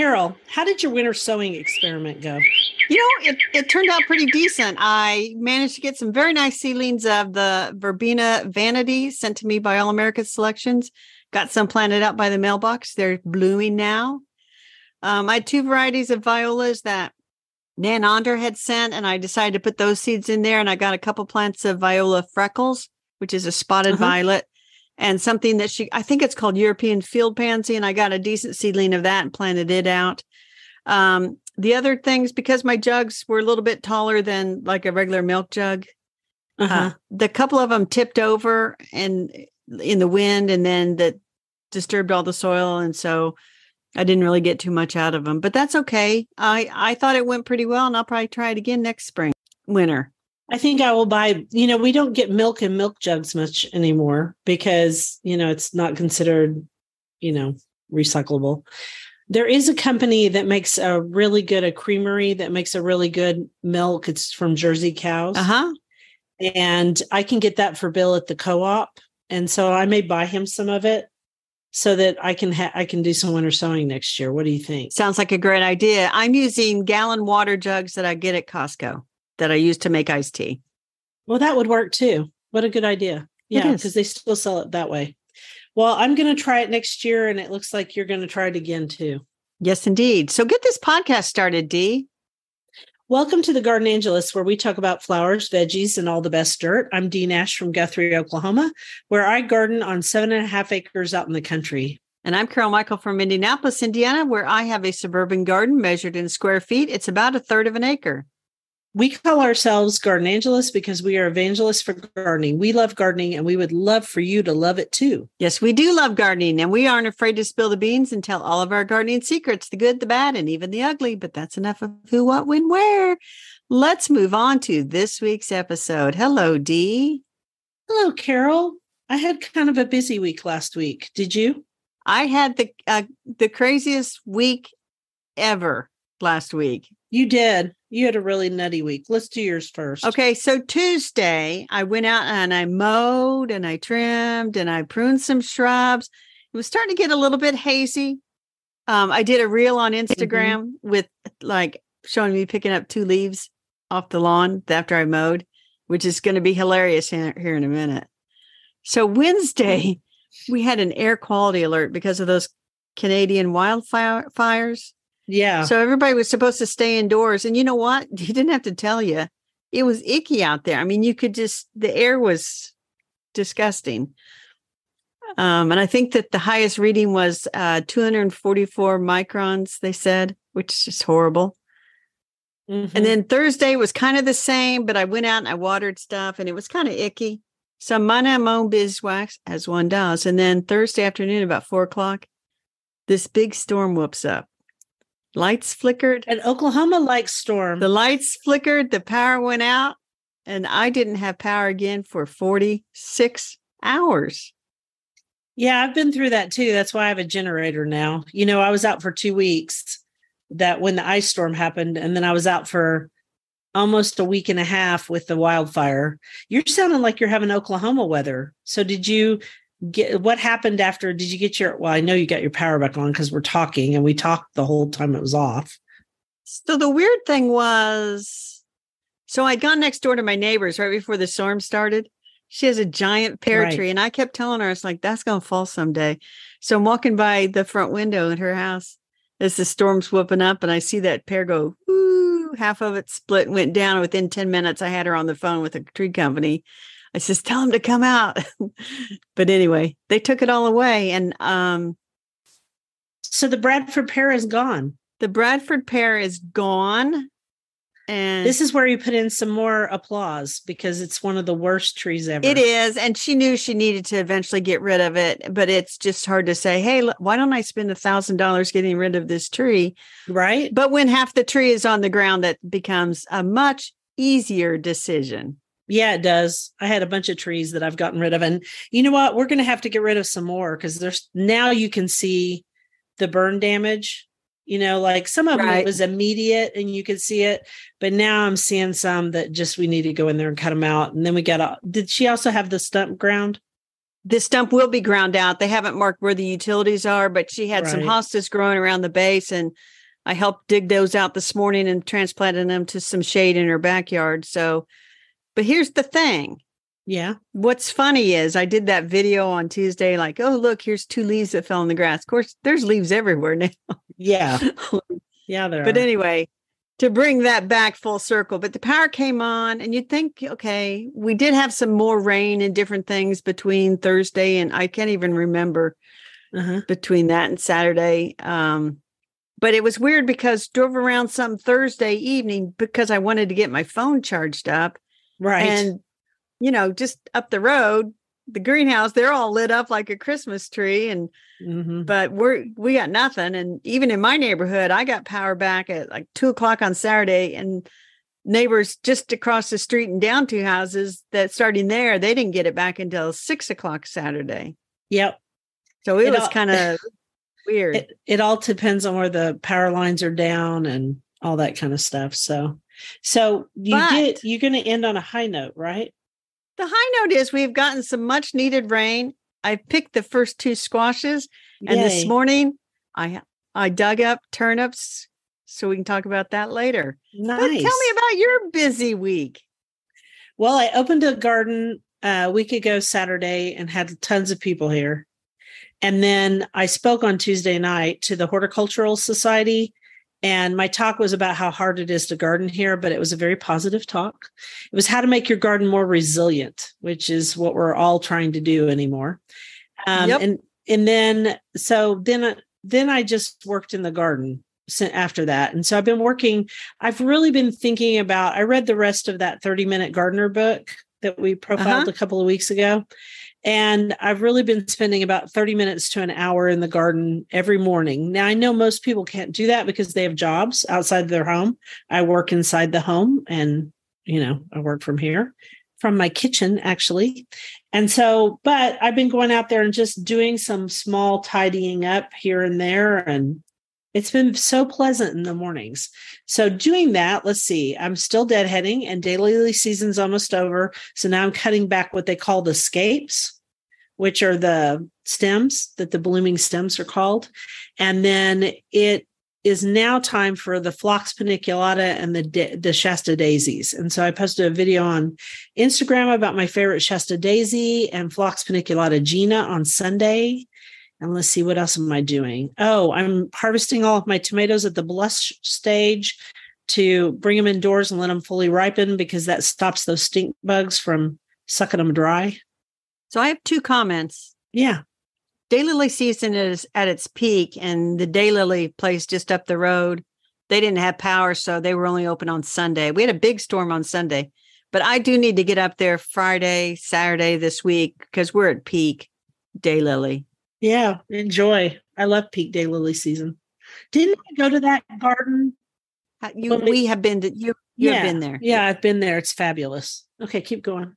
Carol, how did your winter sowing experiment go? It turned out pretty decent. I managed to get some very nice seedlings of the Verbena Vanity sent to me by All America Selections. Got some planted out by the mailbox. They're blooming now. I had two varieties of violas that Nan Onder had sent, and I decided to put those seeds in there. And I got a couple plants of Viola Freckles, which is a spotted violet, and something that I think it's called European Field Pansy. And I got a decent seedling of that and planted it out. The other things, because my jugs were a little bit taller than like a regular milk jug, the couple of them tipped over and in the wind, and then that disturbed all the soil. And so I didn't really get too much out of them, but that's okay. I thought it went pretty well, and I'll probably try it again next winter. I think I will buy, we don't get milk in milk jugs much anymore because, it's not considered, recyclable. There is a company that makes a creamery that makes a really good milk. It's from Jersey cows. And I can get that for Bill at the co-op. And so I may buy him some of it so that I can do some winter sowing next year. What do you think? Sounds like a great idea. I'm using gallon water jugs that I get at Costco that I use to make iced tea. Well, that would work too. What a good idea. Yeah, because they still sell it that way. Well, I'm going to try it next year, and it looks like you're going to try it again too. Yes, indeed. So get this podcast started, Dee. Welcome to the Garden Angelist, where we talk about flowers, veggies, and all the best dirt. I'm Dee Nash from Guthrie, Oklahoma, where I garden on 7.5 acres out in the country. And I'm Carol Michael from Indianapolis, Indiana, where I have a suburban garden measured in square feet. It's about 1/3 of an acre. We call ourselves Garden Angelists because we are evangelists for gardening. We love gardening, and we would love for you to love it too. Yes, we do love gardening, and we aren't afraid to spill the beans and tell all of our gardening secrets, the good, the bad, and even the ugly. But that's enough of who, what, when, where. Let's move on to this week's episode. Hello, Dee. Hello, Carol. I had kind of a busy week last week. Did you? I had the craziest week ever last week. You did. You had a really nutty week. Let's do yours first. Okay. So Tuesday, I went out and I mowed and I trimmed and I pruned some shrubs. It was starting to get a little bit hazy. I did a reel on Instagram with like showing me picking up 2 leaves off the lawn after I mowed, which is going to be hilarious here in a minute. So Wednesday, we had an air quality alert because of those Canadian wildfires. Yeah. So everybody was supposed to stay indoors. And you know what? He didn't have to tell you. It was icky out there. I mean, the air was disgusting. And I think that the highest reading was 244 microns, they said, which is just horrible. And then Thursday was kind of the same, but I went out and I watered stuff and it was kind of icky. So I'm minding my own beeswax, as one does. And then Thursday afternoon, about 4:00, this big storm whoops up. Lights flickered. And Oklahoma likes storm. The lights flickered. The power went out. And I didn't have power again for 46 hours. Yeah, I've been through that too. That's why I have a generator now. I was out for 2 weeks when the ice storm happened. And then I was out for almost a week and a half with the wildfire. You're sounding like you're having Oklahoma weather. So what happened after? Did you get I know you got your power back on because we're talking, and we talked the whole time it was off. So the weird thing was, I'd gone next door to my neighbors right before the storm started. She has a giant pear tree, and I kept telling her, it's like, that's going to fall someday. So I'm walking by the front window in her house as the storm's whooping up, and I see that pear go, whoo, half of it split and went down. Within 10 minutes, I had her on the phone with a tree company. I says, tell them to come out. But anyway, they took it all away. And so the Bradford pear is gone. The Bradford pear is gone. And this is where you put in some more applause because it's one of the worst trees ever. It is. And she knew she needed to eventually get rid of it. But it's just hard to say, hey, why don't I spend $1,000 getting rid of this tree? Right. But when half the tree is on the ground, that becomes a much easier decision. Yeah, it does. I had a bunch of trees that I've gotten rid of. And you know what? We're going to have to get rid of some more because now you can see the burn damage. Like some of them, it was immediate and you could see it. But now I'm seeing some that we need to go in there and cut them out. And then did she also have the stump ground? This stump will be ground out. They haven't marked where the utilities are, but she had some Right. hostas growing around the base, and I helped dig those out this morning and transplanted them to some shade in her backyard. So, but here's the thing. Yeah. What's funny is I did that video on Tuesday, like, oh, look, here's 2 leaves that fell in the grass. Of course, there's leaves everywhere now. Yeah. Yeah, there But are. anyway, to bring that back full circle, but the power came on, and you'd think, okay, we did have some more rain and different things between Thursday and I can't even remember between that and Saturday. But it was weird because drove around some Thursday evening because I wanted to get my phone charged up. Right. And, just up the road, the greenhouse, they're all lit up like a Christmas tree. And but we got nothing. And even in my neighborhood, I got power back at like 2:00 on Saturday, and neighbors just across the street and down 2 houses that starting there, they didn't get it back until 6:00 Saturday. Yep. So it was kind of weird. It all depends on where the power lines are down and all that kind of stuff. So you're going to end on a high note, right? The high note is we've gotten some much needed rain. I picked the first 2 squashes, and this morning I dug up turnips, so we can talk about that later. Nice. But tell me about your busy week. Well, I opened a garden a week ago Saturday and had tons of people here. And then I spoke on Tuesday night to the Horticultural Society, and my talk was about how hard it is to garden here, but it was a very positive talk. It was how to make your garden more resilient, which is what we're all trying to do anymore. And then I just worked in the garden after that. And so I've really been thinking about, I read the rest of that 30-minute gardener book that we profiled a couple of weeks ago. And I've really been spending about 30 minutes to an hour in the garden every morning. Now, I know most people can't do that because they have jobs outside their home. I work inside the home, and, I work from here, from my kitchen, actually. And so, but I've been going out there and just doing some small tidying up here and there. And it's been so pleasant in the mornings. So doing that, let's see, I'm still deadheading, and daylily season's almost over. So now I'm cutting back what they call the scapes, which are the stems that the blooming stems are called. And then it is now time for the phlox paniculata and the Shasta daisies. And so I posted a video on Instagram about my favorite Shasta daisy and phlox paniculata Gina on Sunday. And let's see, what else am I doing? Oh, I'm harvesting all of my tomatoes at the blush stage to bring them indoors and let them fully ripen, because that stops those stink bugs from sucking them dry. So I have 2 comments. Yeah. Daylily season is at its peak, and the daylily place just up the road, they didn't have power, so they were only open on Sunday. We had a big storm on Sunday, but I do need to get up there Friday, Saturday this week, because we're at peak daylily. Yeah, enjoy. I love peak daylily season. Didn't you go to that garden? We have been to you. You have been there. Yeah, I've been there. It's fabulous. Okay, keep going.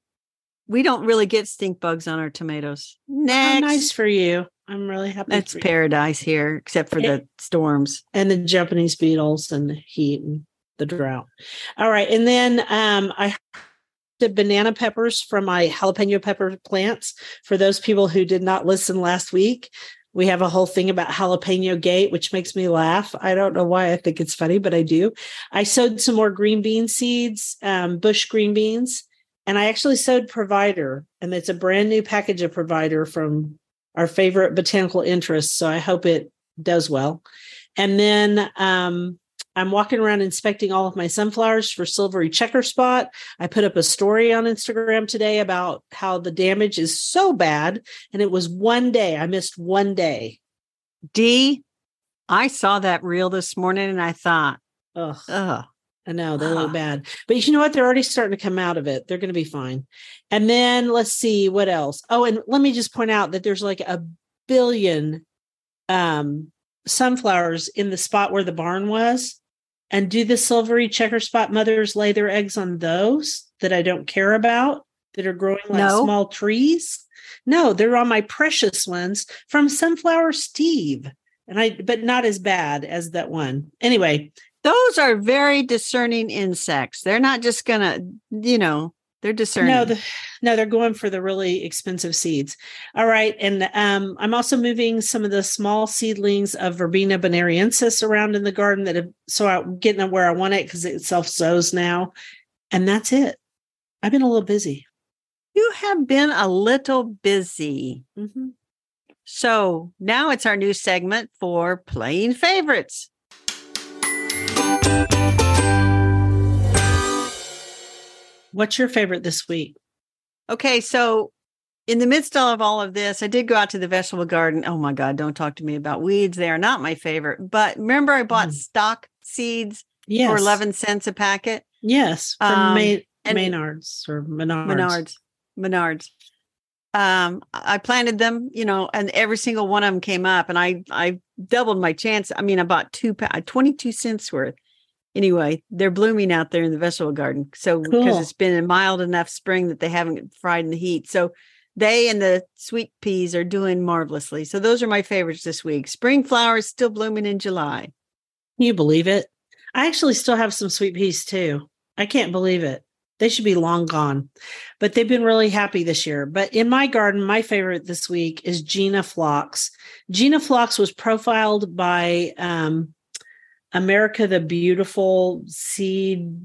We don't really get stink bugs on our tomatoes. Next. How nice for you. I'm really happy. It's paradise here, except for the storms and the Japanese beetles and the heat and the drought. All right, and then I did banana peppers from my jalapeno pepper plants. For those people who did not listen last week, we have a whole thing about jalapeno gate, which makes me laugh. I don't know why I think it's funny, but I do. I sowed some more green bean seeds, bush green beans, and I actually sowed Provider, and it's a brand new package of Provider from our favorite botanical interests. So I hope it does well. And then I'm walking around inspecting all of my sunflowers for silvery checker spot. I put up a story on Instagram today about how the damage is so bad. And it was one day. I missed one day. Dee, I saw that reel this morning and I thought, ugh. I know they look bad, but you know what? They're already starting to come out of it. They're going to be fine. And then let's see what else. Oh, and let me just point out that there's like 1 billion sunflowers in the spot where the barn was. And do the silvery checker spot mothers lay their eggs on those that I don't care about, that are growing like small trees? No, they're on my precious ones from Sunflower Steve. But not as bad as that one. Anyway. Those are very discerning insects. They're not just going to, They're discerning. No, they're going for the really expensive seeds. All right. And I'm also moving some of the small seedlings of Verbena bonariensis around in the garden so I'm getting it where I want it because it self-sows now. And that's it. I've been a little busy. You have been a little busy. Mm-hmm. So now it's our new segment for Playing Favorites. What's your favorite this week? Okay, so in the midst of all of this, I did go out to the vegetable garden. Oh my God, don't talk to me about weeds. They are not my favorite. But remember, I bought stock seeds for 11 cents a packet? Yes, from Maynard's or Menards. Menards. I planted them, and every single one of them came up, and I doubled my chance. I mean, I bought 22 cents worth. Anyway, they're blooming out there in the vegetable garden. So because it's been a mild enough spring that they haven't fried in the heat. So they and the sweet peas are doing marvelously. So those are my favorites this week. Spring flowers still blooming in July. Can you believe it? I actually still have some sweet peas too. I can't believe it. They should be long gone, but they've been really happy this year. But in my garden, my favorite this week is Gina Phlox. Gina Phlox was profiled by America the Beautiful seed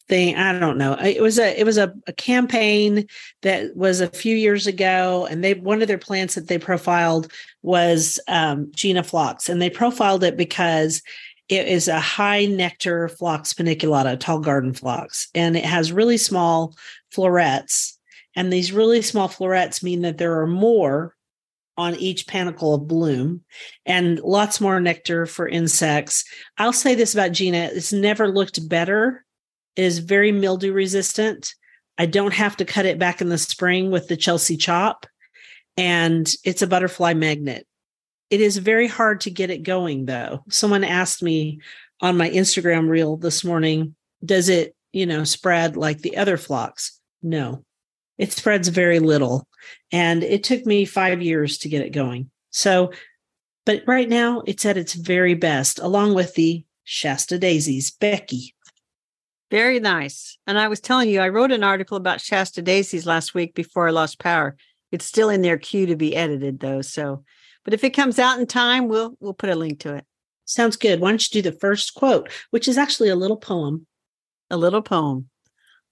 thing. I don't know. It was a campaign that was a few years ago, and one of their plants that they profiled was Gina Phlox, and they profiled it because it is a high nectar Phlox paniculata, tall garden phlox, and it has really small florets. And these really small florets mean that there are more on each panicle of bloom and lots more nectar for insects. I'll say this about Gina. It's never looked better. It is very mildew resistant. I don't have to cut it back in the spring with the Chelsea chop. And it's a butterfly magnet. It is very hard to get it going, though. Someone asked me on my Instagram reel this morning, does it, spread like the other phlox? No, it spreads very little. And it took me 5 years to get it going. So, but right now it's at its very best, along with the Shasta daisies, Becky. Very nice. And I was telling you, I wrote an article about Shasta daisies last week before I lost power. It's still in their queue to be edited, though. So, but if it comes out in time, we'll put a link to it. Sounds good. Why don't you do the first quote, which is actually a little poem. A little poem.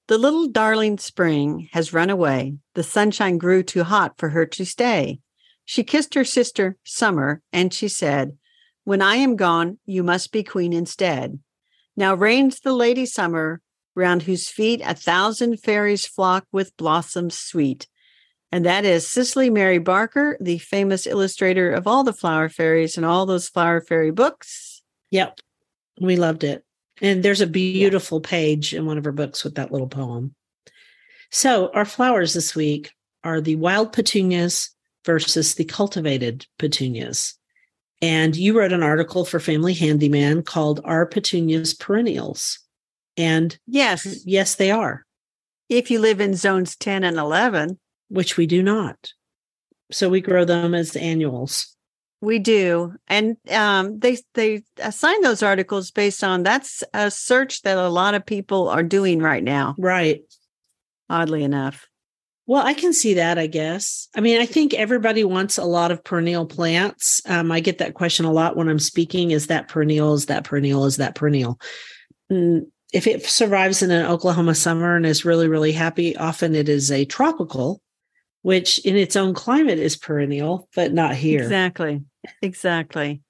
The little darling spring has run away. The sunshine grew too hot for her to stay. She kissed her sister, Summer, and she said, when I am gone, you must be queen instead. Now reigns the lady Summer, round whose feet 1,000 fairies flock with blossoms sweet. And that is Cicely Mary Barker, the famous illustrator of all the flower fairies and all those flower fairy books. Yep. We loved it. And there's a beautiful page in one of her books with that little poem. So our flowers this week are the wild petunias versus the cultivated petunias. And you wrote an article for Family Handyman called Are Petunias Perennials? And yes, they are. If you live in zones 10 and 11. Which we do not. So we grow them as annuals. We do. And they assign those articles based on, that's a search that a lot of people are doing right now. Right. Oddly enough. Well, I can see that, I guess. I mean, I think everybody wants a lot of perennial plants. I get that question a lot when I'm speaking. Is that perennial? Is that perennial? Is that perennial? If it survives in an Oklahoma summer and is really, really happy, often it is a tropical, which in its own climate is perennial, but not here. Exactly.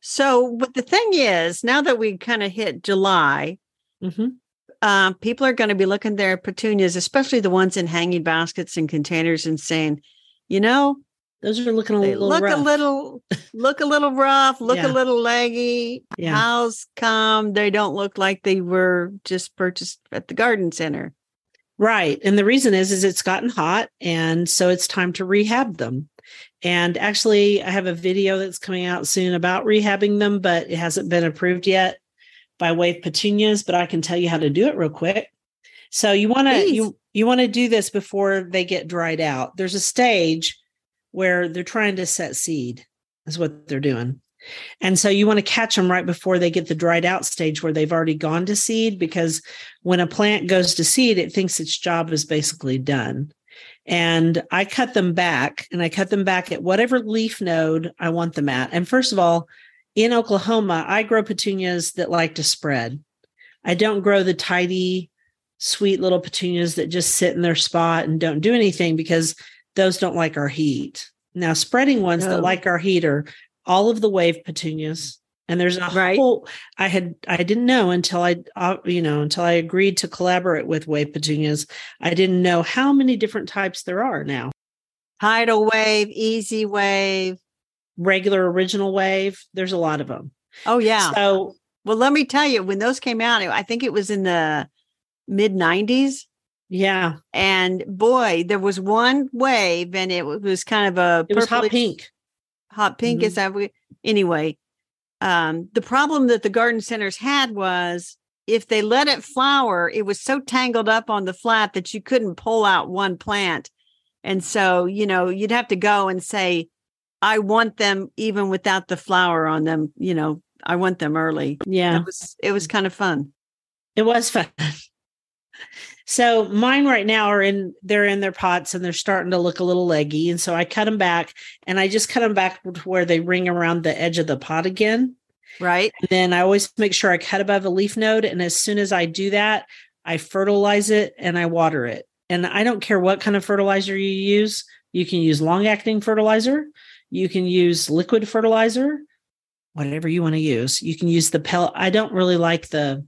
So, but the thing is, now that we kind of hit July, people are going to be looking at their petunias, especially the ones in hanging baskets and containers, and saying, those are looking a little rough. Look a little rough, look a little leggy. Yeah. How's come they don't look like they were just purchased at the garden center? Right. And the reason is it's gotten hot. And so it's time to rehab them. And actually, I have a video that's coming out soon about rehabbing them, but it hasn't been approved yet by Wave Petunias, but I can tell you how to do it real quick. So you want to do this before they get dried out. There's a stage where they're trying to set seed is what they're doing. And so you want to catch them right before they get the dried out stage where they've already gone to seed, because when a plant goes to seed, it thinks its job is basically done. And I cut them back, and I cut them back at whatever leaf node I want them at. And first of all, in Oklahoma, I grow petunias that like to spread. I don't grow the tidy, sweet little petunias that just sit in their spot and don't do anything, because those don't like our heat. Now, spreading ones that like our heat are all of the wave petunias. And there's a whole, I didn't know until until I agreed to collaborate with wave petunias. I didn't know how many different types there are now. Tidal wave, easy wave, regular original wave. There's a lot of them. Oh, yeah. So, well, let me tell you, when those came out, I think it was in the mid 90s. Yeah. And boy, there was one wave, and it was kind of it was hot pink. Hot pink is that anyway. The problem that the garden centers had was if they let it flower, it was so tangled up on the flat that you couldn't pull out one plant. And so, you'd have to go and say, I want them even without the flower on them. I want them early. Yeah. It was kind of fun. It was fun. So mine right now they're in their pots, and they're starting to look a little leggy. And so I cut them back, and I just cut them back to where they ring around the edge of the pot again. Right. And then I always make sure I cut above the leaf node. And as soon as I do that, I fertilize it and I water it. And I don't care what kind of fertilizer you use. You can use long-acting fertilizer. You can use liquid fertilizer, whatever you want to use. You can use the pellet. I don't really like the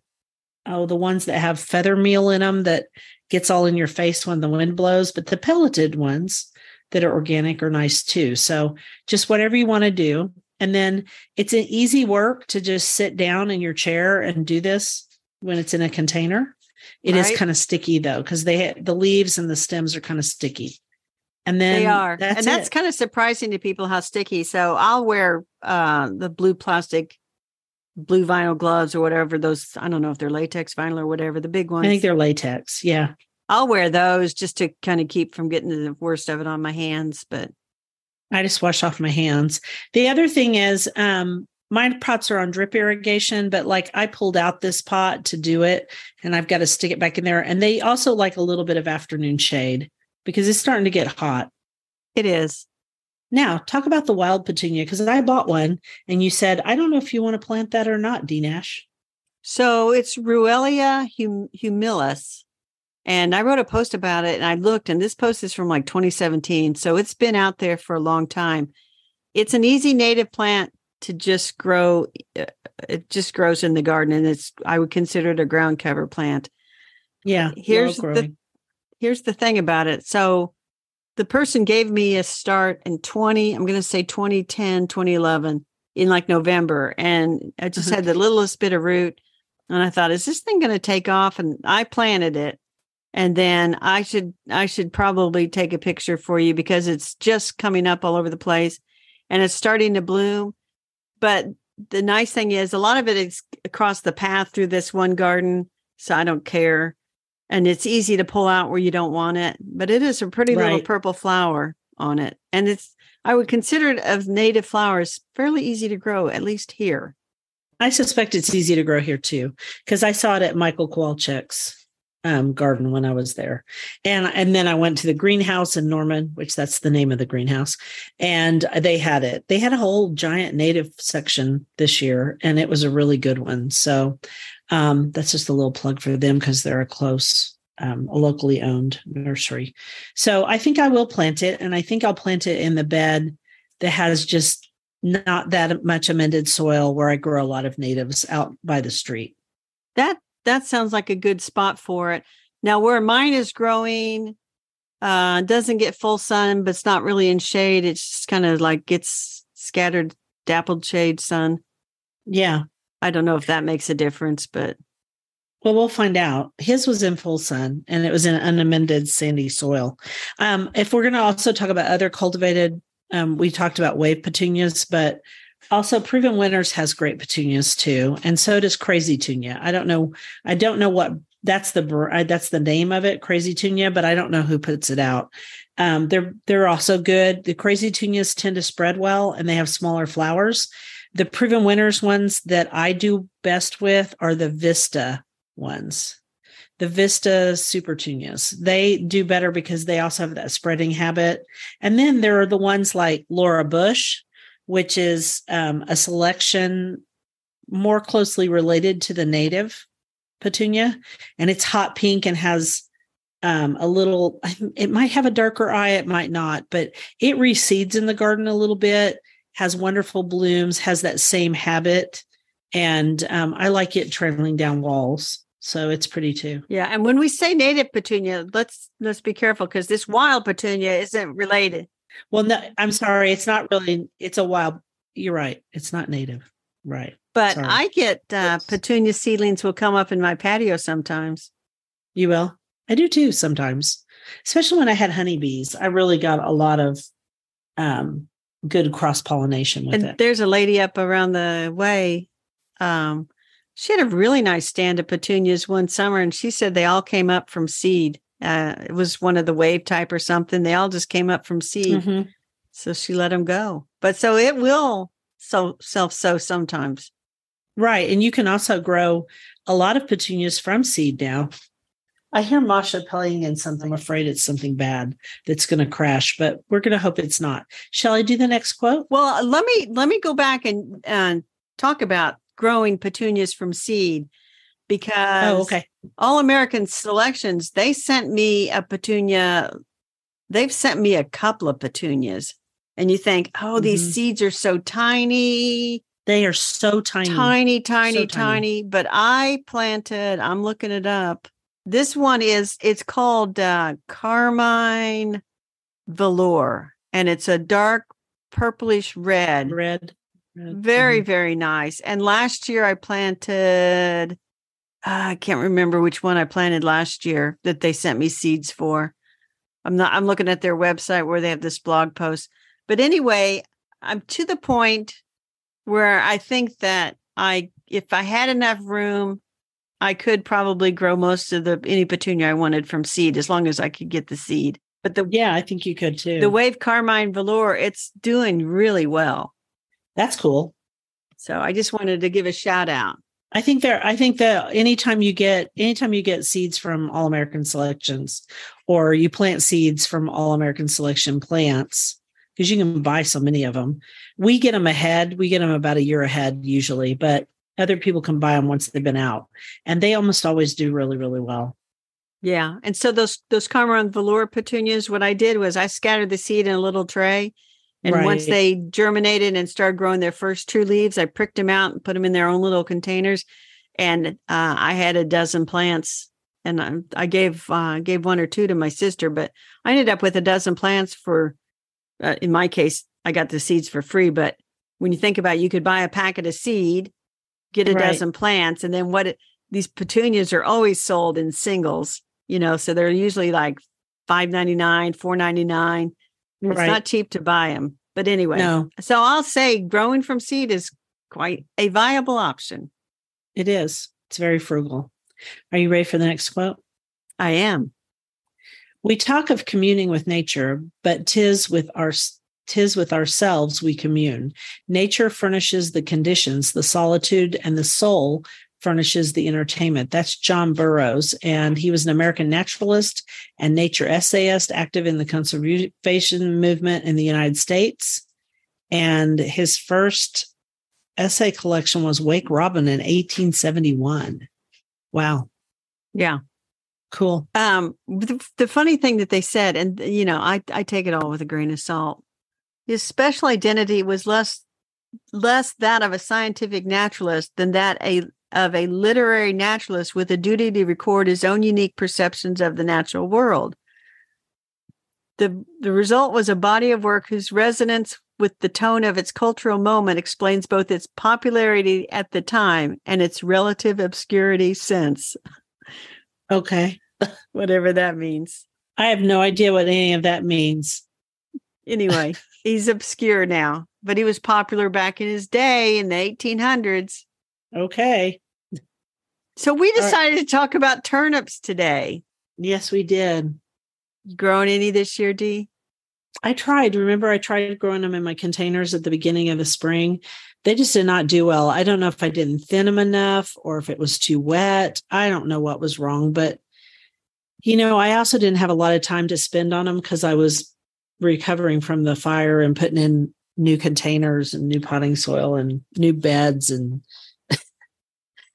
ones that have feather meal in them that gets all in your face when the wind blows, but the pelleted ones that are organic are nice too. So just whatever you want to do. And then it's an easy work to just sit down in your chair and do this when it's in a container. It is kind of sticky though, because the leaves and the stems are kind of sticky. And then they are. That's kind of surprising to people how sticky. So I'll wear the blue vinyl gloves or whatever those, I don't know if they're latex vinyl or whatever, the big ones. I think they're latex. Yeah. I'll wear those just to kind of keep from getting the worst of it on my hands, but I just wash off my hands. The other thing is, my pots are on drip irrigation, but I pulled out this pot to do it, and I've got to stick it back in there. And they also like a little bit of afternoon shade because it's starting to get hot. It is. Now, talk about the wild petunia, because I bought one and you said, I don't know if you want to plant that or not, D. Nash. So it's Ruellia humilis. And I wrote a post about it, and I looked, and this post is from 2017. So it's been out there for a long time. It's an easy native plant to just grow. It just grows in the garden, and I would consider it a ground cover plant. Yeah. Here's the thing about it. So the person gave me a start in 2010, 2011 in November. And I just had the littlest bit of root. And I thought, is this thing going to take off? And I planted it. And then I should probably take a picture for you because it's just coming up all over the place and it's starting to bloom. But the nice thing is a lot of it is across the path through this one garden. So I don't care. And it's easy to pull out where you don't want it, but it is a pretty little purple flower on it. And I would consider it of native flowers fairly easy to grow, at least here. I suspect it's easy to grow here too, because I saw it at Michael Kowalczyk's garden when I was there. And then I went to the greenhouse in Norman, which that's the name of the greenhouse. And they had it. They had a whole giant native section this year, and it was a really good one. So that's just a little plug for them because they're a locally owned nursery. So I think I will plant it, and I think I'll plant it in the bed that has just not that much amended soil where I grow a lot of natives out by the street. That sounds like a good spot for it. Now, where mine is growing, doesn't get full sun, but it's not really in shade. It's just kind of gets scattered, dappled shade sun. Yeah. I don't know if that makes a difference, but. Well, we'll find out. His was in full sun, and it was in unamended sandy soil. If we're going to also talk about other cultivated, we talked about wave petunias, but also Proven Winners has great petunias too, and so does Crazy Tunia. I don't know what that's the name of it, Crazy Tunia, but I don't know who puts it out. They're also good. The Crazy Tunias tend to spread well, and they have smaller flowers. The proven winners ones that I do best with are the Vista ones. The Vista super petunias. They do better because they also have that spreading habit. And then there are the ones like Laura Bush, which is a selection more closely related to the native petunia. And it's hot pink and has a little, it might have a darker eye, it might not, but it reseeds in the garden a little bit, has wonderful blooms, has that same habit. And I like it trailing down walls. So it's pretty too. Yeah. And when we say native petunia, let's be careful because this wild petunia isn't related. Well, no, I'm sorry. It's not really, it's a wild, you're right. It's not native. Right. But sorry. I get petunia seedlings will come up in my patio sometimes. You will? I do too sometimes, especially when I had honeybees. I really got a lot of good cross-pollination with it. There's a lady up around the way. She had a really nice stand of petunias one summer, and she said they all came up from seed. It was one of the wave type or something. They all just came up from seed. Mm-hmm. So she let them go. But so it will self-sow sometimes. Right. And you can also grow a lot of petunias from seed now. I hear Masha playing in something. I'm afraid it's something bad that's going to crash, but we're going to hope it's not. Shall I do the next quote? Well, let me go back and talk about growing petunias from seed because All American Selections, they sent me a petunia. They've sent me a couple of petunias. And you think, these seeds are so tiny. They are so tiny. Tiny. But I planted, I'm looking it up. This one it's called Carmine Velour, and it's a dark purplish red. Very, very nice. And last year I planted, I can't remember which one I planted last year that they sent me seeds for. I'm looking at their website where they have this blog post. But anyway, I'm to the point where I think that if I had enough room, I could probably grow most of any petunia I wanted from seed as long as I could get the seed. But I think you could too. The Wave Carmine Velour, it's doing really well. That's cool. So I just wanted to give a shout out. I think that anytime you get seeds from All American Selections, or you plant seeds from All American Selection plants, because you can buy so many of them. We get them ahead. We get them about a year ahead usually, but other people can buy them once they've been out, and they almost always do really, really well. Yeah. And so those Carmine Velour petunias, what I did was I scattered the seed in a little tray. And once they germinated and started growing their first true leaves, I pricked them out and put them in their own little containers. And I had a dozen plants, and I gave one or two to my sister, but I ended up with a dozen plants for, in my case, I got the seeds for free. But when you think about it, you could buy a packet of seed, get a dozen plants, and then these petunias are always sold in singles, so they're usually like $5.99, $4.99. It's not cheap to buy them. But anyway, so I'll say growing from seed is quite a viable option. It is. It's very frugal. Are you ready for the next quote? I am. We talk of communing with nature, but 'tis with ourselves we commune. Nature furnishes the conditions, the solitude, and the soul furnishes the entertainment. That's John Burroughs, and he was an American naturalist and nature essayist, active in the conservation movement in the United States. And his first essay collection was Wake Robin in 1871. Wow. Yeah. Cool. The funny thing that they said, and I take it all with a grain of salt, his special identity was less that of a scientific naturalist than that of a literary naturalist with a duty to record his own unique perceptions of the natural world. The result was a body of work whose resonance with the tone of its cultural moment explains both its popularity at the time and its relative obscurity since. Okay. Whatever that means. I have no idea what any of that means. Anyway, he's obscure now, but he was popular back in his day in the 1800s. Okay. So we decided to talk about turnips today. Yes, we did. You growing any this year, Dee? I tried. Remember, I tried growing them in my containers at the beginning of the spring. They just did not do well. I don't know if I didn't thin them enough or if it was too wet. I don't know what was wrong, but I also didn't have a lot of time to spend on them because I was recovering from the fire and putting in new containers and new potting soil and new beds. And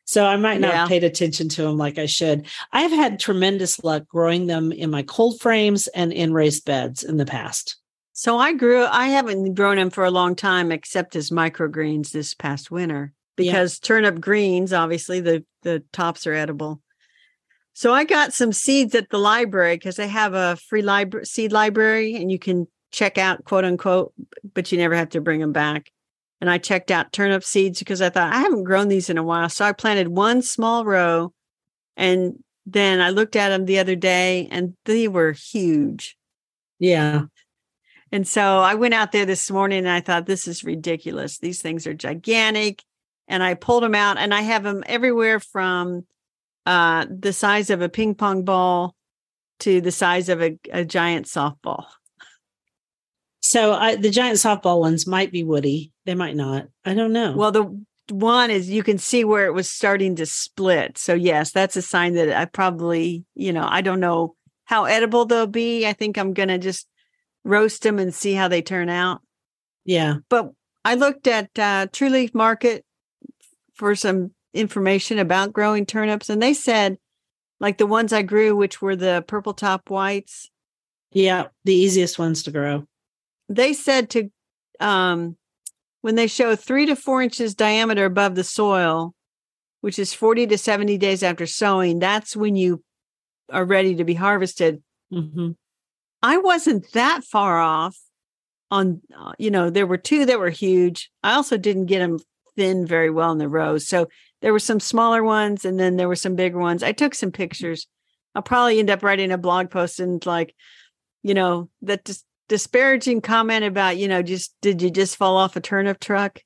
so I might not have paid attention to them like I should. I've had tremendous luck growing them in my cold frames and in raised beds in the past. So I haven't grown them for a long time, except as microgreens this past winter, because turnip greens, obviously the tops are edible. So I got some seeds at the library because they have a free seed library and you can check out, quote unquote, but you never have to bring them back. And I checked out turnip seeds because I thought I haven't grown these in a while. So I planted one small row and then I looked at them the other day and they were huge. Yeah. And so I went out there this morning and I thought, this is ridiculous. These things are gigantic. And I pulled them out and I have them everywhere from the size of a ping pong ball to the size of a giant softball. So the giant softball ones might be woody. They might not. I don't know. Well, the one is you can see where it was starting to split. So yes, that's a sign that I probably, I don't know how edible they'll be. I think I'm going to just roast them and see how they turn out. Yeah. But I looked at True Leaf Market for some information about growing turnips. And they said, like the ones I grew, which were the purple top whites. Yeah. The easiest ones to grow. They said to, when they show 3 to 4 inches diameter above the soil, which is 40 to 70 days after sowing, that's when you are ready to be harvested. Mm-hmm. I wasn't that far off on, there were 2 that were huge. I also didn't get them thin very well in the rows. So there were some smaller ones and then there were some bigger ones. I took some pictures. I'll probably end up writing a blog post and that disparaging comment about, did you just fall off a turnip truck?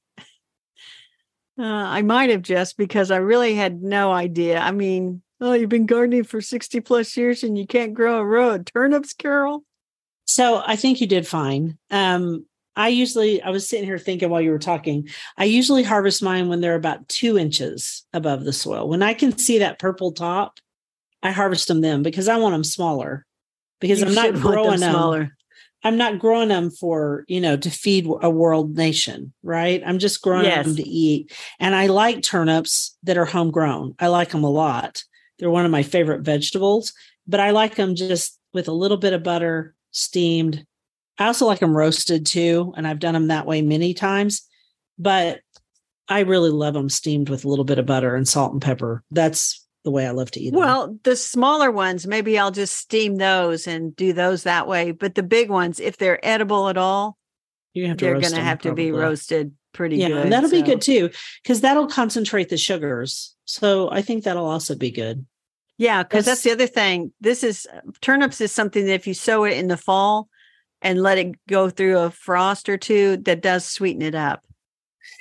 I might have just because I really had no idea. I mean, you've been gardening for 60 plus years and you can't grow a row of turnips, Carol? So I think you did fine. I was sitting here thinking while you were talking, I usually harvest mine when they're about 2 inches above the soil. When I can see that purple top, I harvest them then because I want them smaller because I'm not growing them smaller. I'm not growing them for, to feed a world nation, right? I'm just growing them to eat. And I like turnips that are homegrown. I like them a lot. They're one of my favorite vegetables, but I like them just with a little bit of butter, steamed. I also like them roasted too. And I've done them that way many times, but I really love them steamed with a little bit of butter and salt and pepper. That's the way I love to eat them. Well, the smaller ones, maybe I'll just steam those and do those that way. But the big ones, if they're edible at all, they're going to have to be roasted pretty good. And that'll be good too, because that'll concentrate the sugars. So I think that'll also be good. Yeah, because that's the other thing. Turnips is something that if you sow it in the fall and let it go through a frost or two, that does sweeten it up.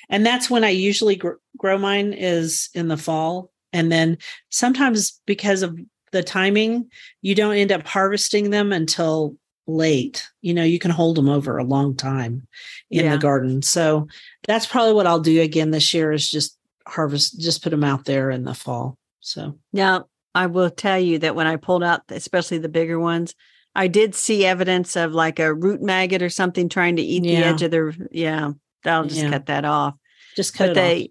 And that's when I usually grow mine is in the fall. And then sometimes because of the timing, you don't end up harvesting them until late. You can hold them over a long time in the garden. So that's probably what I'll do again this year is just put them out there in the fall. So now I will tell you that when I pulled out, especially the bigger ones, I did see evidence of like a root maggot or something trying to eat the edge of that'll just cut that off. Just cut it off.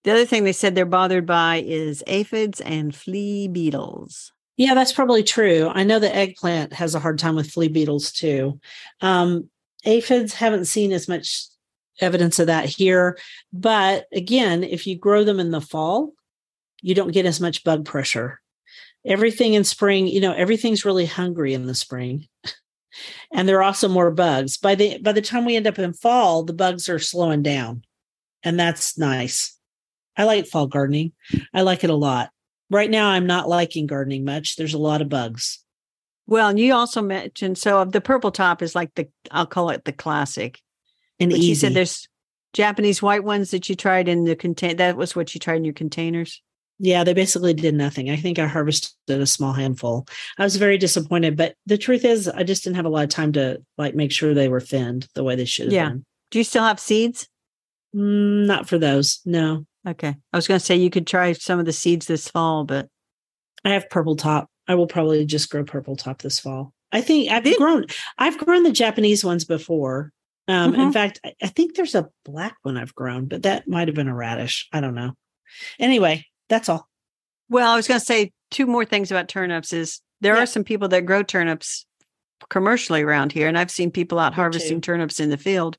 The other thing they said they're bothered by is aphids and flea beetles. Yeah, that's probably true. I know the eggplant has a hard time with flea beetles too. Aphids haven't seen as much evidence of that here. But again, if you grow them in the fall, you don't get as much bug pressure. Everything in spring, everything's really hungry in the spring. And there are also more bugs. By the time we end up in fall, the bugs are slowing down. And that's nice. I like fall gardening. I like it a lot. Right now, I'm not liking gardening much. There's a lot of bugs. Well, and you also mentioned, so the purple top is like I'll call it the classic. And but easy. You said there's Japanese white ones that you tried in the container. That was what you tried in your containers? Yeah, they basically did nothing. I think I harvested a small handful. I was very disappointed, but the truth is I just didn't have a lot of time to like make sure they were thinned the way they should have Yeah. been. Do you still have seeds? Not for those. No. Okay. I was going to say you could try some of the seeds this fall, but I have purple top. I will probably just grow purple top this fall. I think I've grown the Japanese ones before. In fact, I think there's a black one I've grown, but that might have been a radish. I don't know. Anyway, that's all. Well, I was going to say two more things about turnips is there are some people that grow turnips commercially around here. And I've seen people out harvesting turnips in the field.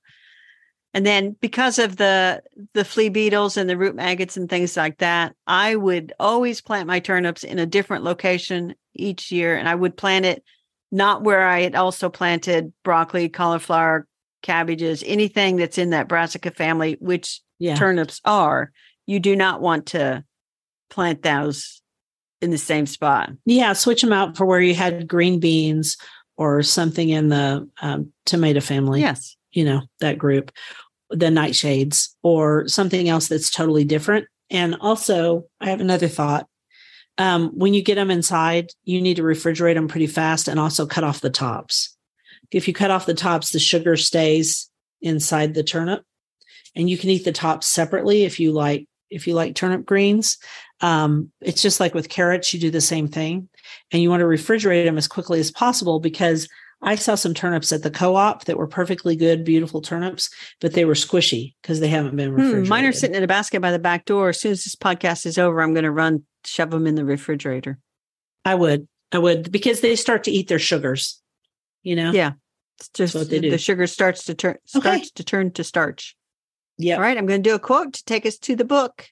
And then because of the flea beetles and the root maggots and things like that, I would always plant my turnips in a different location each year. And I would plant it not where I had also planted broccoli, cauliflower, cabbages, anything that's in that brassica family, which turnips are. You do not want to plant those in the same spot. Yeah, switch them out for where you had green beans or something in the tomato family. Yes. That group, the nightshades or something else that's totally different. And also, I have another thought. When you get them inside, you need to refrigerate them pretty fast and also cut off the tops. If you cut off the tops, the sugar stays inside the turnip, and you can eat the tops separately if you like turnip greens. It's just like with carrots, you do the same thing, and you want to refrigerate them as quickly as possible because I saw some turnips at the co-op that were perfectly good, beautiful turnips, but they were squishy because they haven't been refrigerated. Mine are sitting in a basket by the back door. As soon as this podcast is over, I'm going to shove them in the refrigerator. I would because they start to eat their sugars, Yeah. It's just what they do. The sugar starts to turn to starch. Yeah. All right. I'm going to do a quote to take us to the book.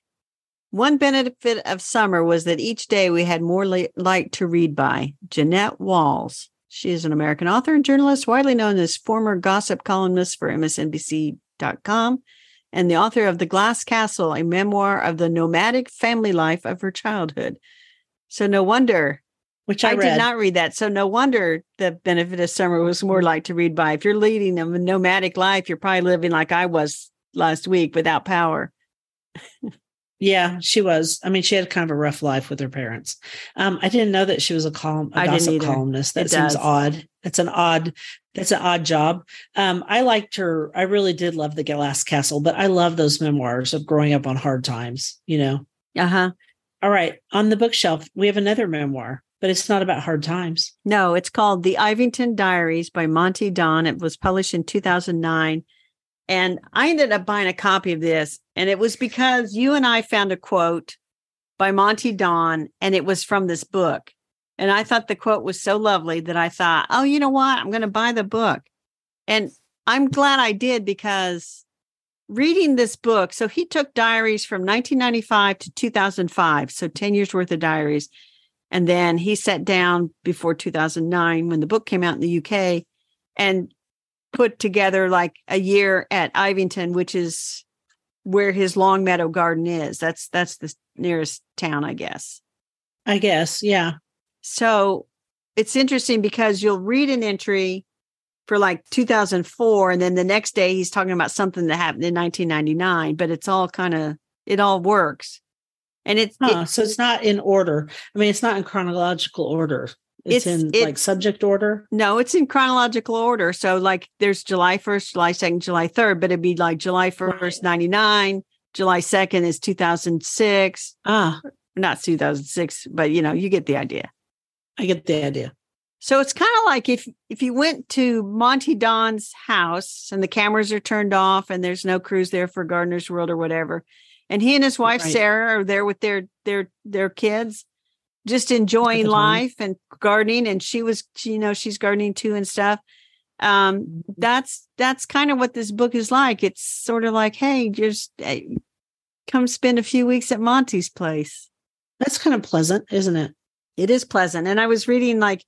One benefit of summer was that each day we had more light to read by. Jeanette Walls. She is an American author and journalist, widely known as former gossip columnist for MSNBC.com, and the author of The Glass Castle, a memoir of the nomadic family life of her childhood. So no wonder, which I did not read that. So no wonder the benefit of summer was more light to read by. If you're leading a nomadic life, you're probably living like I was last week without power. Yeah, she was. I mean, she had kind of a rough life with her parents. I didn't know that she was a gossip columnist. That seems odd. That's an odd job. I liked her. I really did love The Glass Castle, but I love those memoirs of growing up on hard times, Uh-huh. All right. On the bookshelf, we have another memoir, but it's not about hard times. No, it's called The Ivington Diaries by Monty Don. It was published in 2009. And I ended up buying a copy of this. And it was because you and I found a quote by Monty Don, and it was from this book. And I thought the quote was so lovely that I thought, oh, you know what? I'm going to buy the book. And I'm glad I did, because reading this book, so he took diaries from 1995 to 2005, so 10 years worth of diaries. And then he sat down before 2009 when the book came out in the UK and put together like a year at Ivington, which is where his Long Meadow Garden is. That's the nearest town, I guess. Yeah. So it's interesting because you'll read an entry for like 2004, and then the next day he's talking about something that happened in 1999, but it all works. And so it's not in order. I mean, it's not in chronological order. It's in like subject order? No, it's in chronological order. So like there's July 1st, July 2nd, July 3rd, but it'd be like July 1st, 99, July 2nd is 2006. Not 2006, but you get the idea. I get the idea. So it's kind of like if you went to Monty Don's house and the cameras are turned off and there's no crews there for Gardener's World or whatever, and he and his wife, Sarah, are there with their kids, just enjoying life and gardening. And she's gardening too and stuff. That's kind of what this book is like. It's sort of like, hey, just come spend a few weeks at Monty's place. That's kind of pleasant, isn't it? It is pleasant. And I was reading like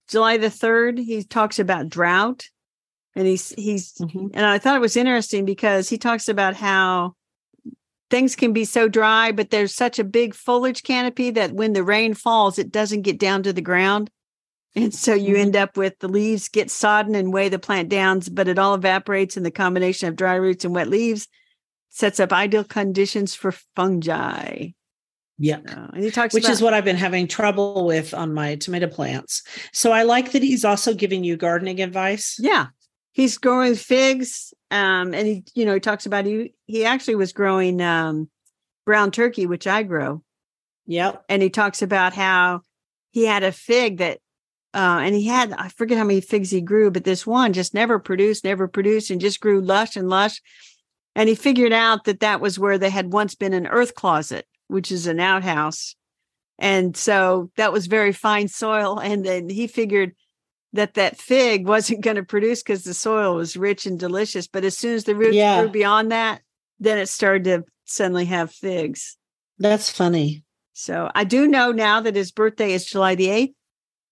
July the 3rd, he talks about drought, and and I thought it was interesting because he talks about how things can be so dry, but there's such a big foliage canopy that when the rain falls, it doesn't get down to the ground. And so you end up with the leaves get sodden and weigh the plant down, but it all evaporates, and the combination of dry roots and wet leaves sets up ideal conditions for fungi. Yep. And he talks Which about, is what I've been having trouble with on my tomato plants. So I like that he's also giving you gardening advice. yeah, he's growing figs. And he talks about, he actually was growing brown turkey, which I grow. Yep. And he talks about how he had a fig that, and I forget how many figs he grew, but this one just never produced, and just grew lush and lush. And he figured out that was where they had once been an earth closet, which is an outhouse. And so that was very fine soil. And then he figured that fig wasn't going to produce because the soil was rich and delicious. But as soon as the roots grew beyond that, then it started to suddenly have figs. That's funny. So I do know now that his birthday is July the 8th,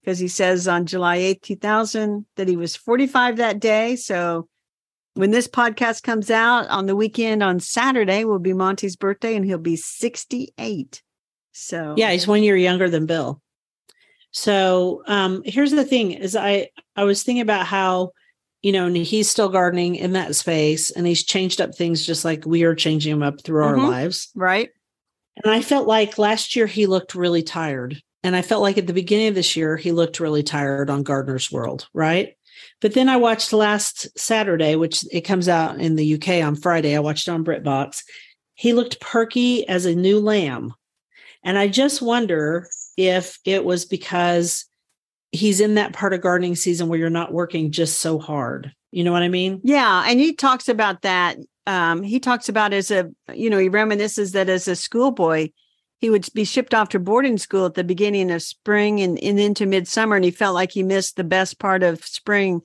because he says on July 8th, 2000, that he was 45 that day. So when this podcast comes out on the weekend on Saturday will be Monty's birthday, and he'll be 68. So yeah, he's 1 year younger than Bill. So here's the thing is I was thinking about how, he's still gardening in that space, and he's changed up things just like we are changing them up through our lives. Right. And I felt like last year he looked really tired. And I felt like at the beginning of this year, he looked really tired on Gardener's World. Right. But then I watched last Saturday, which it comes out in the UK on Friday. I watched it on BritBox. He looked perky as a new lamb. And I just wonder if it was because he's in that part of gardening season where you're not working just so hard. You know what I mean? Yeah. And he talks about that. He talks about he reminisces that as a schoolboy, he would be shipped off to boarding school at the beginning of spring and into midsummer. And he felt like he missed the best part of spring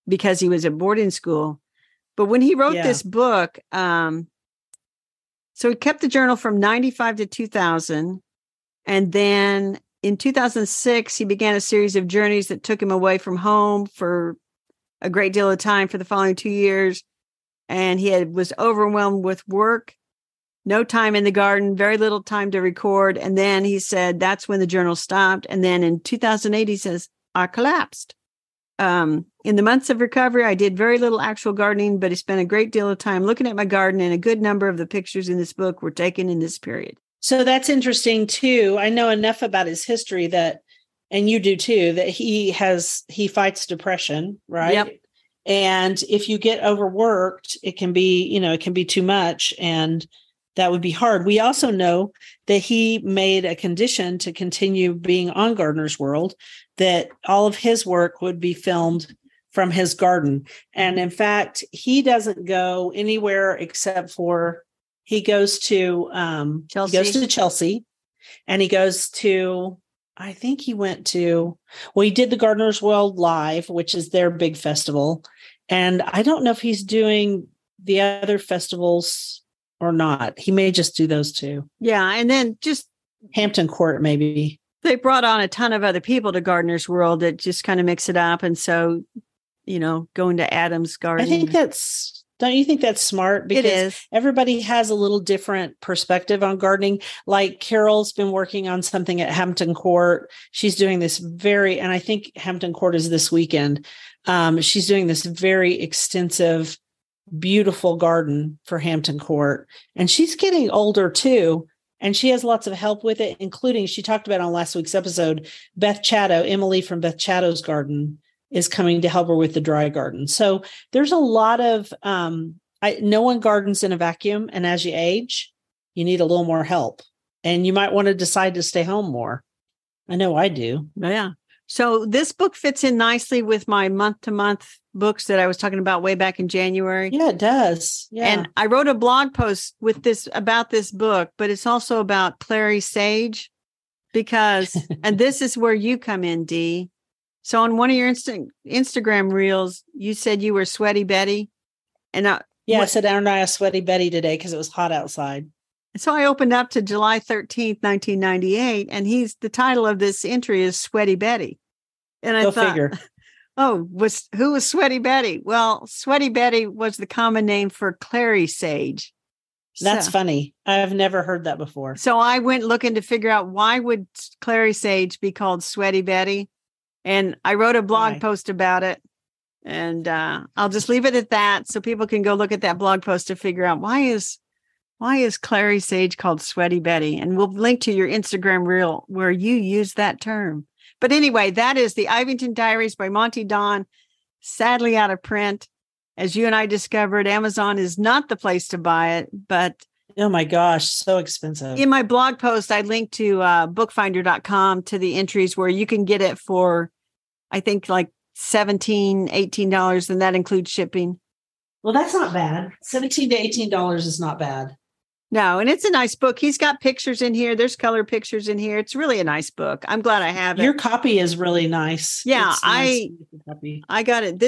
because he was at boarding school. But when he wrote this book, so he kept the journal from 95 to 2000. And then in 2006, he began a series of journeys that took him away from home for a great deal of time for the following 2 years. And he was overwhelmed with work, no time in the garden, very little time to record. And then he said, that's when the journal stopped. And then in 2008, he says, I collapsed. In the months of recovery, I did very little actual gardening, but I spent a great deal of time looking at my garden, and a good number of the pictures in this book were taken in this period. So that's interesting too. I know enough about his history and you do too, that he fights depression, right? Yep. And if you get overworked, it can be too much, and that would be hard. We also know that he made a condition to continue being on Gardener's World, that all of his work would be filmed from his garden. And in fact, he doesn't go anywhere except for he goes to Chelsea, and he goes to, I think he went to, he did the Gardener's World Live, which is their big festival. And I don't know if he's doing the other festivals or not. He may just do those two. Yeah. And then just Hampton Court, maybe. They brought on a ton of other people to Gardener's World that just kind of mix it up. And so, going to Adam's garden. Don't you think that's smart? Because it is. Everybody has a little different perspective on gardening. Like Carol's been working on something at Hampton Court. She's doing this and I think Hampton Court is this weekend. She's doing this very extensive, beautiful garden for Hampton Court. And she's getting older too. And she has lots of help with it, including, she talked about on last week's episode, Beth Chatto, Emily from Beth Chatto's garden is coming to help her with the dry garden. So there's a lot of, no one gardens in a vacuum. And as you age, you need a little more help, and you might want to decide to stay home more. I know I do. Yeah. So this book fits in nicely with my month-to-month books that I was talking about way back in January. Yeah, it does. Yeah. And I wrote a blog post about this book, but it's also about clary sage, because, and this is where you come in, Dee. So on one of your Instagram reels, you said you were Sweaty Betty. And I said, aren't I a Sweaty Betty today? Because it was hot outside. So I opened up to July 13th, 1998, and the title of this entry is Sweaty Betty. And I thought, figure. who was Sweaty Betty? Well, Sweaty Betty was the common name for clary sage. That's funny. I've never heard that before. So I went looking to figure out, why would clary sage be called Sweaty Betty? And I wrote a blog post about it. And I'll just leave it at that, so people can go look at that blog post to figure out why is Why is clary sage called Sweaty Betty? And we'll link to your Instagram reel where you use that term. But anyway, that is the Ivington Diaries by Monty Don, sadly out of print. As you and I discovered, Amazon is not the place to buy it, but oh my gosh, so expensive. In my blog post, I linked to bookfinder.com to the entries where you can get it for, I think, like $17, $18, and that includes shipping. Well, that's not bad. $17 to $18 is not bad. No, and it's a nice book. He's got pictures in here. There's color pictures in here. It's really a nice book. I'm glad I have it. Your copy is really nice. Yeah, I got it.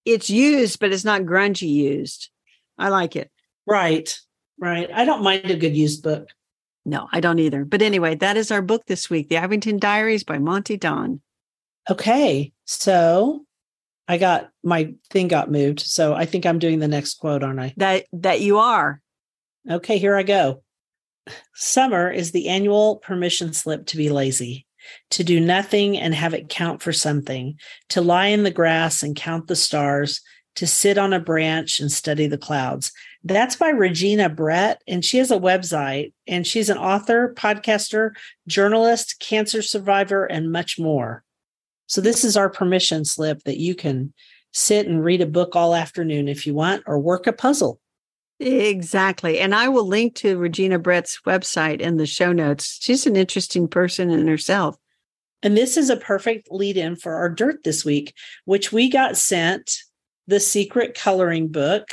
It's used, but it's not grungy used. I like it. Right. I don't mind a good used book. No, I don't either. But anyway, that is our book this week, The Ivington Diaries by Monty Don. Okay. So my thing got moved. So I think I'm doing the next quote, aren't I? That you are. Okay, here I go. Summer is the annual permission slip to be lazy, to do nothing and have it count for something, to lie in the grass and count the stars, to sit on a branch and study the clouds. That's by Regina Brett, and she has a website, and she's an author, podcaster, journalist, cancer survivor, and much more. So this is our permission slip that you can sit and read a book all afternoon if you want, or work a puzzle. Exactly. And I will link to Regina Brett's website in the show notes. She's an interesting person in herself. And this is a perfect lead in for our dirt this week, which we got sent the secret coloring book,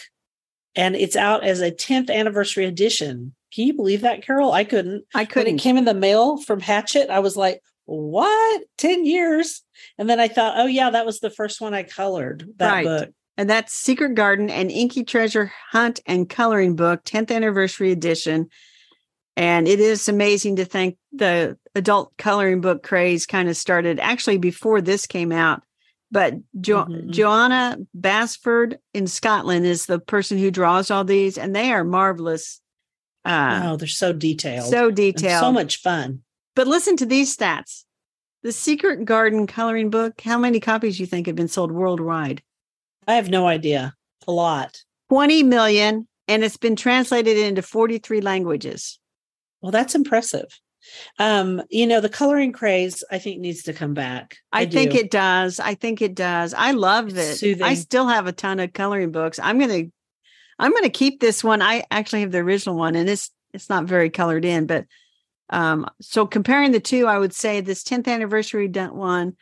and it's out as a 10th anniversary edition. Can you believe that, Carol? I couldn't. When it came in the mail from Hatchet, I was like, what? 10 years? And then I thought, oh yeah, that was the first one I colored, that book. And that's Secret Garden and Inky Treasure Hunt and Coloring Book, 10th anniversary edition. And it is amazing to think the adult coloring book craze kind of started actually before this came out. But Joanna Basford in Scotland is the person who draws all these, and they are marvelous. They're so detailed. And so much fun. But listen to these stats. The Secret Garden coloring book, how many copies do you think have been sold worldwide? I have no idea. A lot. 20 million, and it's been translated into 43 languages. Well, that's impressive. The coloring craze, I think, needs to come back. I think it does. I love it. Soothing. I still have a ton of coloring books. I'm gonna keep this one. I actually have the original one, and it's not very colored in, but so comparing the two, I would say this 10th anniversary one,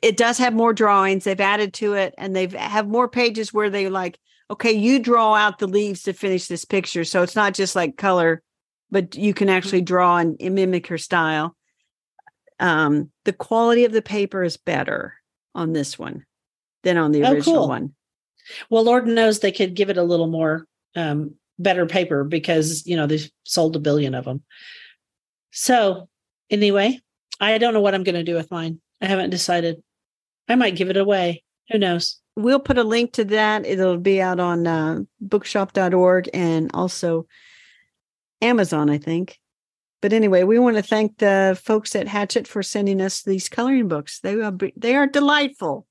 it does have more drawings. They've added to it, and they've have more pages where they like, okay, you draw out the leaves to finish this picture. So it's not just like color, but you can actually draw and mimic her style. The quality of the paper is better on this one than on the original one. Well, Lord knows they could give it a little more better paper because, they've sold 1 billion of them. So anyway, I don't know what I'm going to do with mine. I haven't decided. I might give it away. Who knows? We'll put a link to that. It'll be out on bookshop.org and also Amazon, I think. But anyway, we want to thank the folks at Hatchet for sending us these coloring books. They are delightful.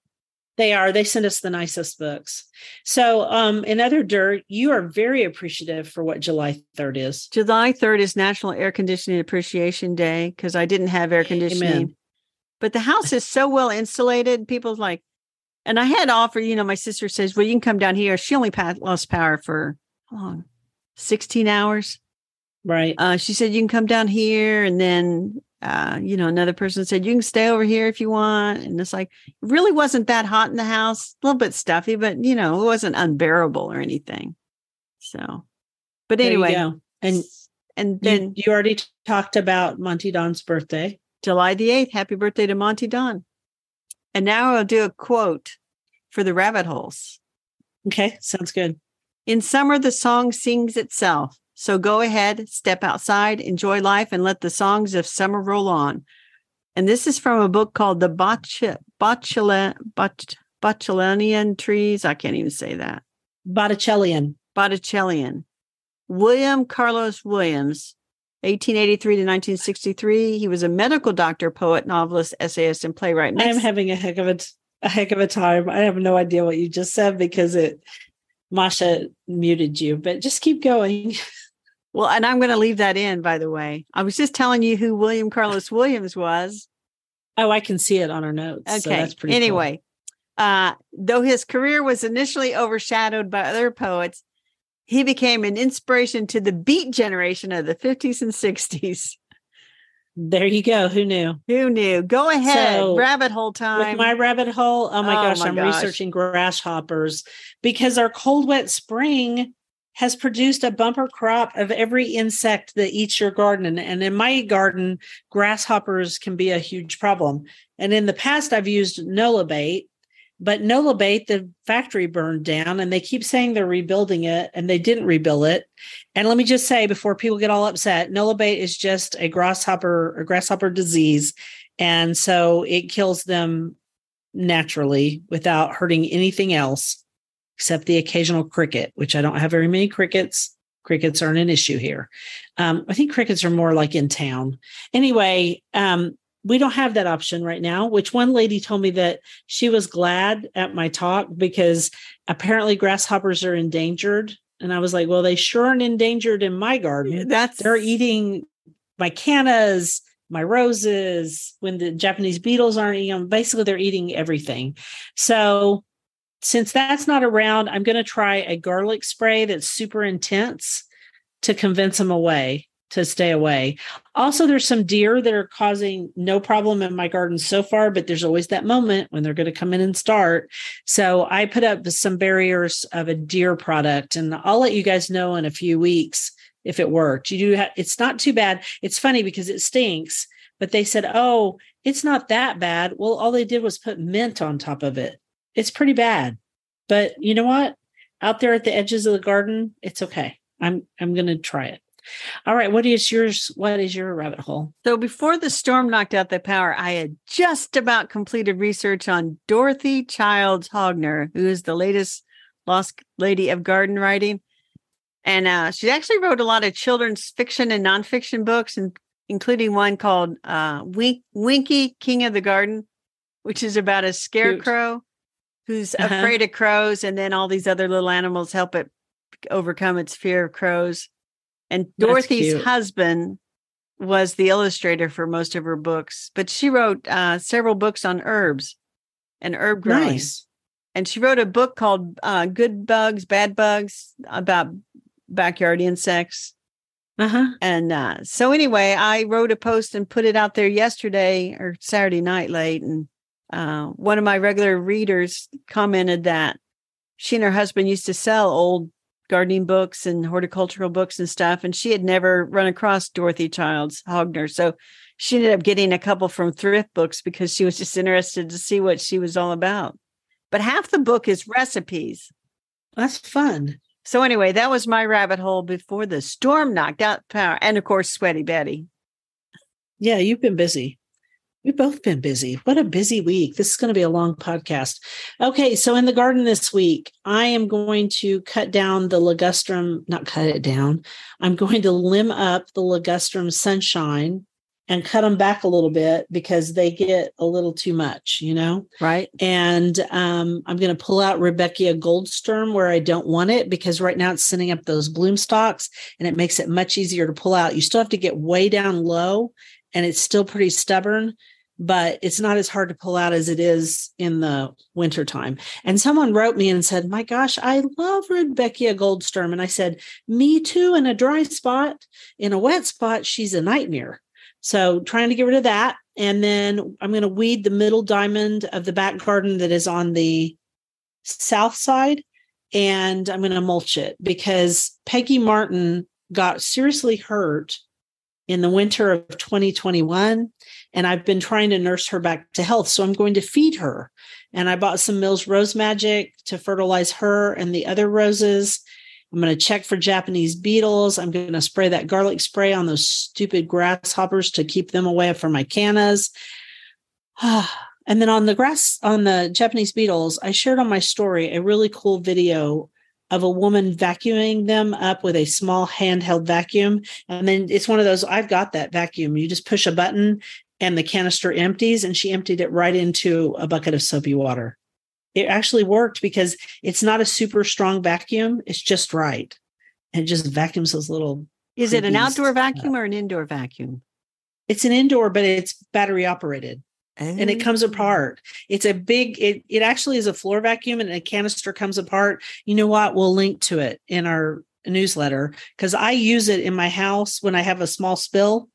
They are. They send us the nicest books. So in other dirt, you are very appreciative for what July 3rd is. July 3rd is National Air Conditioning Appreciation Day because I didn't have air conditioning. Amen. But the house is so well insulated. People's like, and I had offered, my sister says, well, you can come down here. She only lost power for how long? 16 hours. Right. She said, you can come down here. And then, another person said, you can stay over here if you want. And it's like, it really wasn't that hot in the house, a little bit stuffy, but, it wasn't unbearable or anything. So, but anyway. There you go. And then you already talked about Monty Don's birthday. July the 8th. Happy birthday to Monty Don. And now I'll do a quote for the rabbit holes. Okay. Sounds good. In summer, the song sings itself. So go ahead, step outside, enjoy life, and let the songs of summer roll on. And this is from a book called The Botulinian Trees. I can't even say that. Botticellian. William Carlos Williams, 1883 to 1963. He was a medical doctor, poet, novelist, essayist, and playwright. I'm having a heck of a time. I have no idea what you just said because it Masha muted you, but just keep going. Well, and I'm going to leave that in, by the way. I was just telling you who William Carlos Williams was. Oh, I can see it on our notes. Okay. So that's pretty anyway, though his career was initially overshadowed by other poets, he became an inspiration to the Beat generation of the 50s and 60s. There you go. Who knew? Who knew? Go ahead. So, rabbit hole time. With my rabbit hole, oh my gosh, I'm researching grasshoppers because our cold, wet spring has produced a bumper crop of every insect that eats your garden. And in my garden, grasshoppers can be a huge problem. And in the past, I've used Nola bait, but Nola bait, the factory burned down and they keep saying they're rebuilding it and they didn't rebuild it. And let me just say before people get all upset, Nola bait is just a grasshopper disease. And so it kills them naturally without hurting anything else except the occasional cricket, which I don't have very many crickets. Crickets aren't an issue here. I think crickets are more like in town. Anyway, we don't have that option right now, which one lady told me that she was glad at my talk because apparently grasshoppers are endangered. And I was like, well, they sure aren't endangered in my garden. They're eating my cannas, my roses, when the Japanese beetles aren't eating them. Basically, they're eating everything. So since that's not around, I'm going to try a garlic spray that's super intense to convince them to stay away. Also, there's some deer that are causing no problem in my garden so far, but there's always that moment when they're going to come in and start. So I put up some barriers of a deer product, and I'll let you guys know in a few weeks if it worked. It's not too bad. It's funny because it stinks, but they said, oh, it's not that bad. Well, all they did was put mint on top of it. It's pretty bad, but you know what? Out there at the edges of the garden, it's okay. I'm going to try it. All right. What is yours? What is your rabbit hole? So before the storm knocked out the power, I had just about completed research on Dorothy Childs Hogner, who is the latest lost lady of garden writing. And she actually wrote a lot of children's fiction and nonfiction books, and including one called Winky, King of the Garden, which is about a scarecrow who's afraid of crows, and then all these other little animals help it overcome its fear of crows. And Dorothy's husband was the illustrator for most of her books, but she wrote several books on herbs and herb growing. Nice. And she wrote a book called Good Bugs, Bad Bugs, about backyard insects. And so anyway, I wrote a post and put it out there yesterday or Saturday night late. And one of my regular readers commented that she and her husband used to sell old gardening books and horticultural books and stuff. And she had never run across Dorothy Childs Hogner. So she ended up getting a couple from thrift books because she was just interested to see what she was all about. But half the book is recipes. That's fun. So anyway, that was my rabbit hole before the storm knocked out power. And of course, Sweaty Betty. Yeah, you've been busy. We've both been busy. What a busy week. This is going to be a long podcast. Okay, so in the garden this week, I am going to cut down the ligustrum, not cut it down. I'm going to limb up the ligustrum sunshine and cut them back a little bit because they get a little too much, you know? Right. And I'm going to pull out Rebecca Goldsturm where I don't want it because right now it's sending up those bloom stalks and it makes it much easier to pull out. You still have to get way down low and it's still pretty stubborn, but it's not as hard to pull out as it is in the wintertime. And someone wrote me and said, my gosh, I love Rebecca Goldsturm. And I said, me too, in a dry spot. In a wet spot, she's a nightmare. So trying to get rid of that. And then I'm going to weed the middle diamond of the back garden that is on the south side. And I'm going to mulch it because Peggy Martin got seriously hurt in the winter of 2021. And I've been trying to nurse her back to health. So I'm going to feed her. And I bought some Mills Rose Magic to fertilize her and the other roses. I'm going to check for Japanese beetles. I'm going to spray that garlic spray on those stupid grasshoppers to keep them away from my cannas. And then on the Japanese beetles, I shared on my story a really cool video of a woman vacuuming them up with a small handheld vacuum. And then it's one of those, I've got that vacuum. You just push a button and the canister empties, and she emptied it right into a bucket of soapy water. it actually worked because it's not a super strong vacuum. It's just right. And it just vacuums those little. Is it an outdoor vacuum or an indoor vacuum? It's an indoor, but it's battery operated. And it comes apart. It's a big, it actually is a floor vacuum, and a canister comes apart. You know what? We'll link to it in our newsletter, because I use it in my house when I have a small spill,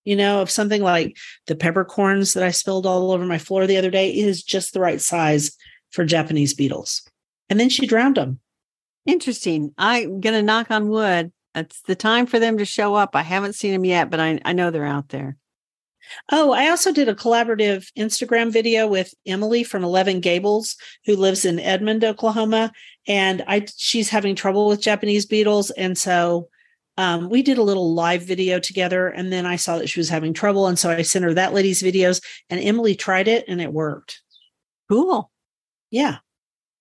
of something like the peppercorns that I spilled all over my floor the other day. It is just the right size for Japanese beetles. And then she drowned them. Interesting. I'm going to knock on wood. It's the time for them to show up. I haven't seen them yet, but I know they're out there. Oh, I also did a collaborative Instagram video with Emily from 11 Gables, who lives in Edmond, Oklahoma. And she's having trouble with Japanese beetles. And so we did a little live video together. And then I saw that she was having trouble. And so I sent her that lady's videos, and Emily tried it and it worked. Cool. Yeah.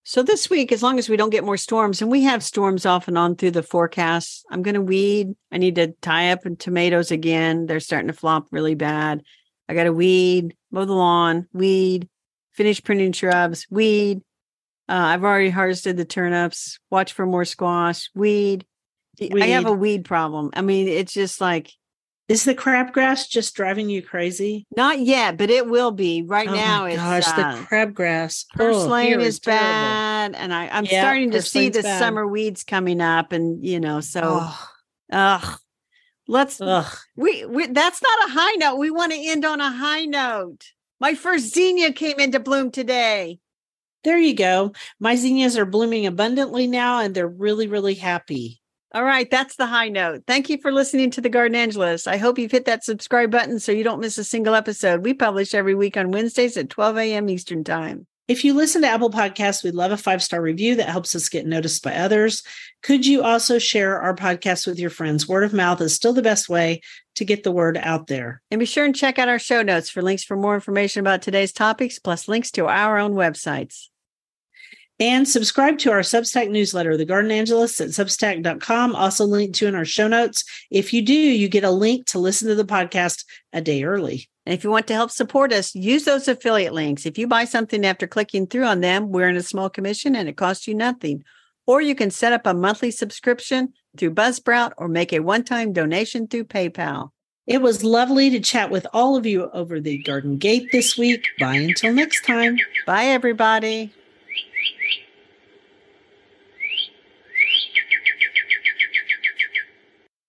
So this week, as long as we don't get more storms, and we have storms off and on through the forecasts, I'm going to weed. I need to tie up tomatoes again. They're starting to flop really bad. I got to weed, mow the lawn, weed, finish pruning shrubs, weed. I've already harvested the turnips, watch for more squash, weed. I have a weed problem. I mean, it's just like. Is the crabgrass just driving you crazy? Not yet, but it will be. Right now, my gosh, the crabgrass. Purslane is bad. And I'm starting to see the summer weeds coming up. And, so, that's not a high note. We want to end on a high note. My first zinnia came into bloom today. There you go. My zinnias are blooming abundantly now, and they're really, really happy. All right. That's the high note. Thank you for listening to The Garden Angelist. I hope you've hit that subscribe button so you don't miss a single episode. We publish every week on Wednesdays at 12 a.m. Eastern Time. If you listen to Apple Podcasts, we'd love a 5-star review that helps us get noticed by others. Could you also share our podcast with your friends? Word of mouth is still the best way to get the word out there. And be sure and check out our show notes for links for more information about today's topics, plus links to our own websites. And subscribe to our Substack newsletter, The Garden Angelist, at substack.com, also linked to in our show notes. If you do, you get a link to listen to the podcast a day early. And if you want to help support us, use those affiliate links. If you buy something after clicking through on them, we're in a small commission and it costs you nothing. Or you can set up a monthly subscription through Buzzsprout or make a one-time donation through PayPal. It was lovely to chat with all of you over the Garden Gate this week. Bye until next time. Bye, everybody.